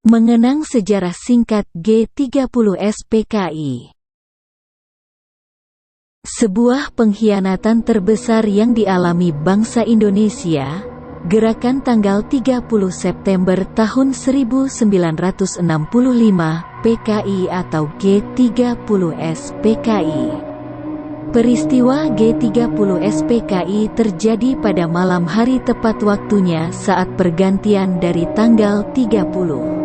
Mengenang sejarah singkat G30S PKI. Sebuah pengkhianatan terbesar yang dialami bangsa Indonesia, gerakan tanggal 30 September tahun 1965, PKI atau G30S PKI. Peristiwa G30S PKI terjadi pada malam hari tepat waktunya saat pergantian dari tanggal 30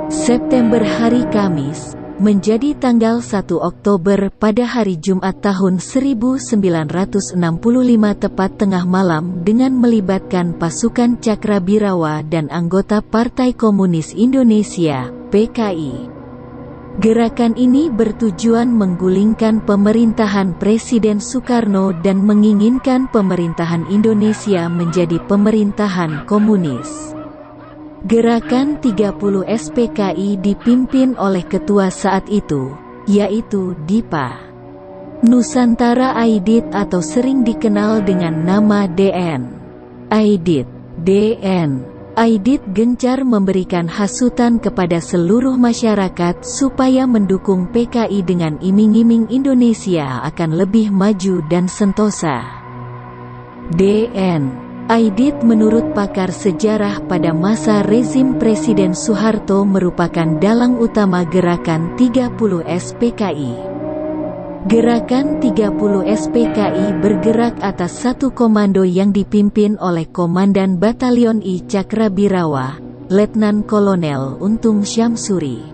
September hari Kamis menjadi tanggal 1 Oktober pada hari Jumat tahun 1965 tepat tengah malam dengan melibatkan pasukan Cakrabirawa dan anggota Partai Komunis Indonesia, PKI. Gerakan ini bertujuan menggulingkan pemerintahan Presiden Soekarno dan menginginkan pemerintahan Indonesia menjadi pemerintahan komunis. Gerakan 30S PKI dipimpin oleh ketua saat itu, yaitu Dipa Nusantara Aidit atau sering dikenal dengan nama DN Aidit. Aidit gencar memberikan hasutan kepada seluruh masyarakat supaya mendukung PKI dengan iming-iming Indonesia akan lebih maju dan sentosa. DN Aidit menurut pakar sejarah pada masa rezim Presiden Soeharto merupakan dalang utama gerakan 30S PKI. Gerakan 30S PKI bergerak atas satu komando yang dipimpin oleh Komandan Batalion I Cakrabirawa, Letnan Kolonel Untung Syamsuri.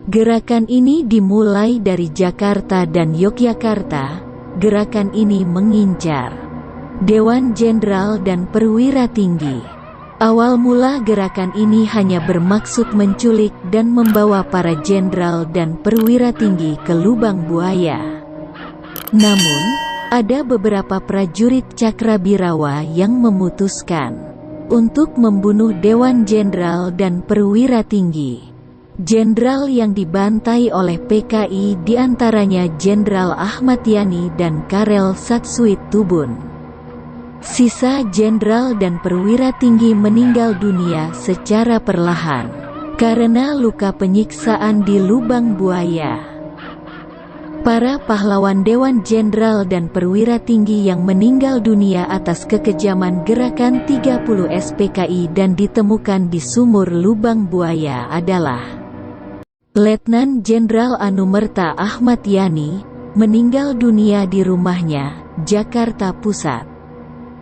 Gerakan ini dimulai dari Jakarta dan Yogyakarta. Gerakan ini mengincar Dewan Jenderal dan perwira tinggi. Awal mula gerakan ini hanya bermaksud menculik dan membawa para jenderal dan perwira tinggi ke lubang buaya. Namun, ada beberapa prajurit Cakrabirawa yang memutuskan untuk membunuh Dewan Jenderal dan perwira tinggi. Jenderal yang dibantai oleh PKI diantaranya Jenderal Ahmad Yani dan Karel Satsuit Tubun. Sisa jenderal dan perwira tinggi meninggal dunia secara perlahan karena luka penyiksaan di lubang buaya. Para pahlawan Dewan Jenderal dan perwira tinggi yang meninggal dunia atas kekejaman gerakan 30S PKI dan ditemukan di sumur lubang buaya adalah Letnan Jenderal Anumerta Ahmad Yani, meninggal dunia di rumahnya, Jakarta Pusat.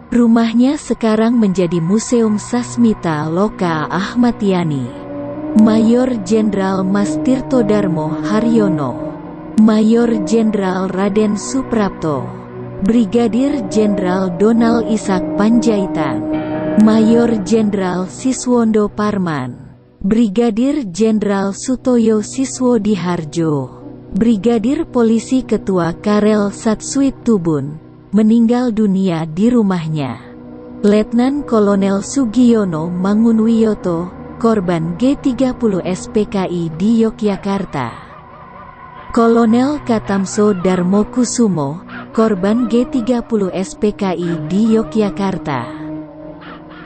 Rumahnya sekarang menjadi Museum Sasmita Loka Ahmad Yani. Mayor Jenderal Mas Tirto Darmo Haryono, Mayor Jenderal Raden Suprapto, Brigadir Jenderal Donald Ishak Panjaitan, Mayor Jenderal Siswondo Parman, Brigadir Jenderal Sutoyo Siswodiharjo, Brigadir Polisi Ketua Karel Satsuit Tubun, meninggal dunia di rumahnya. Letnan Kolonel Sugiono Mangunwiyoto, korban G30S PKI di Yogyakarta. Kolonel Katamso Darmo Kusumo, korban G30S PKI di Yogyakarta.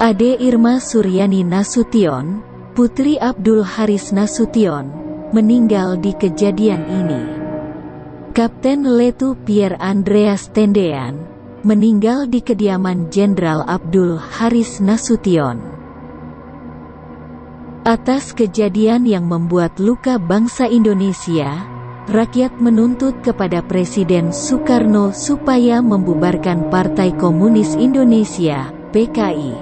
Ade Irma Suryani Nasution, Putri Abdul Haris Nasution, meninggal di kejadian ini. Kapten Letu Pierre Andreas Tendean, meninggal di kediaman Jenderal Abdul Haris Nasution. Atas kejadian yang membuat luka bangsa Indonesia, rakyat menuntut kepada Presiden Soekarno supaya membubarkan Partai Komunis Indonesia, PKI.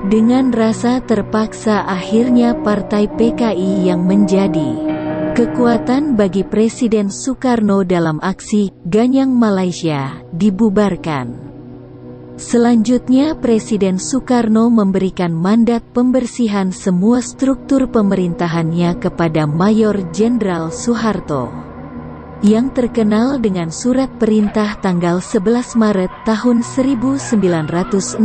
Dengan rasa terpaksa akhirnya Partai PKI yang menjadi kekuatan bagi Presiden Soekarno dalam aksi Ganyang Malaysia dibubarkan. Selanjutnya Presiden Soekarno memberikan mandat pembersihan semua struktur pemerintahannya kepada Mayor Jenderal Soeharto, yang terkenal dengan surat perintah tanggal 11 Maret tahun 1966.